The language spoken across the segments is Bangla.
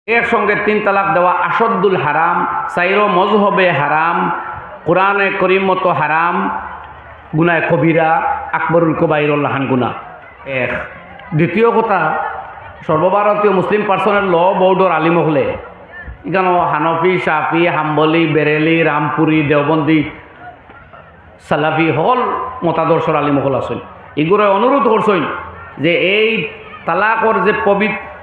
একসঙ্গে তিন তালাক দেওয়া আশদ্দুল হারাম, সাইরো মজহবে হারাম, কোরআনে করিম মতো হারাম, গুনায় কবিরা, আকবরুল কবাইরুল লাহান গুনা। এক দ্বিতীয় কথা, সর্বভারতীয় মুসলিম পার্সোনাল ল বোর্ডর আলিম হলে এখানে হানফি, শাফি, হাম্বলি, বেরেলি, রামপুরি, দেওবন্দি, সালাফি হল মতাদর্শর আলিম হল আসেন। এগুলো অনুরোধ করছেন যে এই তালাকর যে পবিত্র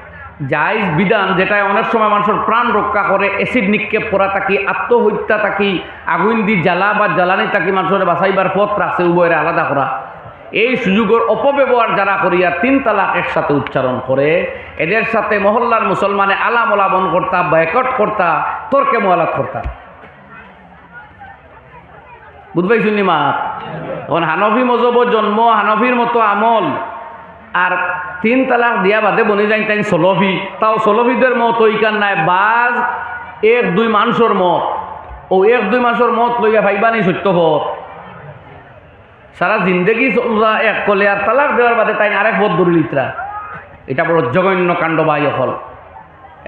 জায়জ বিধান, যেটায় অনেক সময় মানুষের প্রাণ রক্ষা করে, অ্যাসিড নিক্ষেপ করা থাকি, আত্মহত্যা থাকি, আগুন দি জ্বালা বা জ্বালানি থাকি মানুষের বাঁচাইবার পথ রাখছে, উভয়ের আলাদা করা। এই সুযোগের অপব্যবহার যারা করিয়া তিন তালাক একসাথে উচ্চারণ করে, এদের সাথে মহল্লার মুসলমানে আলাম ওলাবন করতা, বয়কট করতা, তর্কে মোয়ালাত করতা। বুঝবাই শুনি মা, এখন হানফি মজহবর জন্ম, হানফির মতো আমল, আর তিন তালাক দিয়া বাদে বনি যাই তাই সলফি, তাও সলফিদের মত ওইখান নাই, বাজ এক দুই মানুষের মত, ও এক দুই মানুষের মত লইয়া ভাইবানি সত্যপথ সারা জিন্দগি চলরা এক কলে, আর তালাক দেওয়ার বাদে তাই আরেক পথ ধরি লিত্রা। এটা বড় জঘন্য কাণ্ড বাই হল।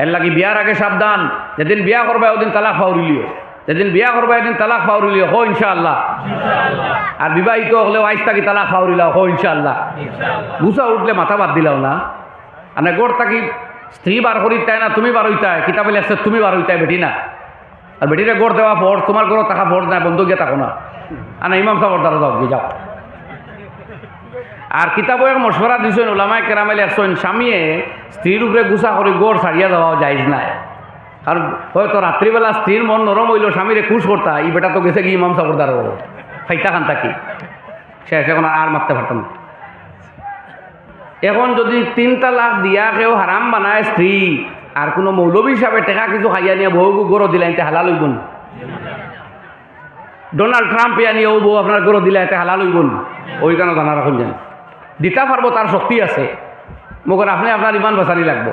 এর লাগি বিয়ার আগে সাবধান, যেদিন বিয়া করবা ওদিন তালাক ফাউরিলিও, যেদিন বিয়া করবা এদিন তালাক ফাউরিলিও হো ইনশাআল্লাহ। আর বিবাহিত হলেও আইস থাকি তালাক ফাউরিলাও হো ইনশাআল্লাহ। গুছা উঠলে মাথা বাদ দিলাও না, মানে গোড় থাকি স্ত্রী বার করিতায় না তুমি বার হইতায়, কিতাবে লেখছে তুমি বার হইতায় বেটি না, আর বেটিরে গোড় দেওয়া ফোর, তোমার গোড় থাকা ফোর নাই, বন্ধ গিয়ে থাকো না, আর ইমাম সাহর দ্বারা যাও গিয়ে যাও। আর কিতাবে এক মশওয়ারা দিছেন ওলামায়ে কেরামে লেখছেন, স্বামীয়ে স্ত্রীর উপরে গুছা করে গোড় ছাড়িয়া যাওয়া যাইজ নাই। আর হয়তো রাত্রিবেলা স্ত্রীর মন নরম হইল, স্বামীরে খুশ করতা, এই বেটা তো গেছে কি ইমাম সাহর দ্বারা ফাইতা খান থাকি শেষ, এখন আর মারতে পারতাম। এখন যদি তিন তালাক দিয়া কেউ হারাম বানায় স্ত্রী, আর কোনো মৌলবী হিসাবে টেকা কিছু খাইয়া নিয়ে বউ গরো দিলা এতে হালাল হইব না। ডোনাল্ড ট্রাম্প ইয়া নিয়ে বউ আপনার গরো দিলা এতে হালাল হইব না, ওইখানে জানা রাখুন যেন দিতা পারবো, তার শক্তি আছে, মগর আপনি আপনার ইমান বাঁচানি লাগবো।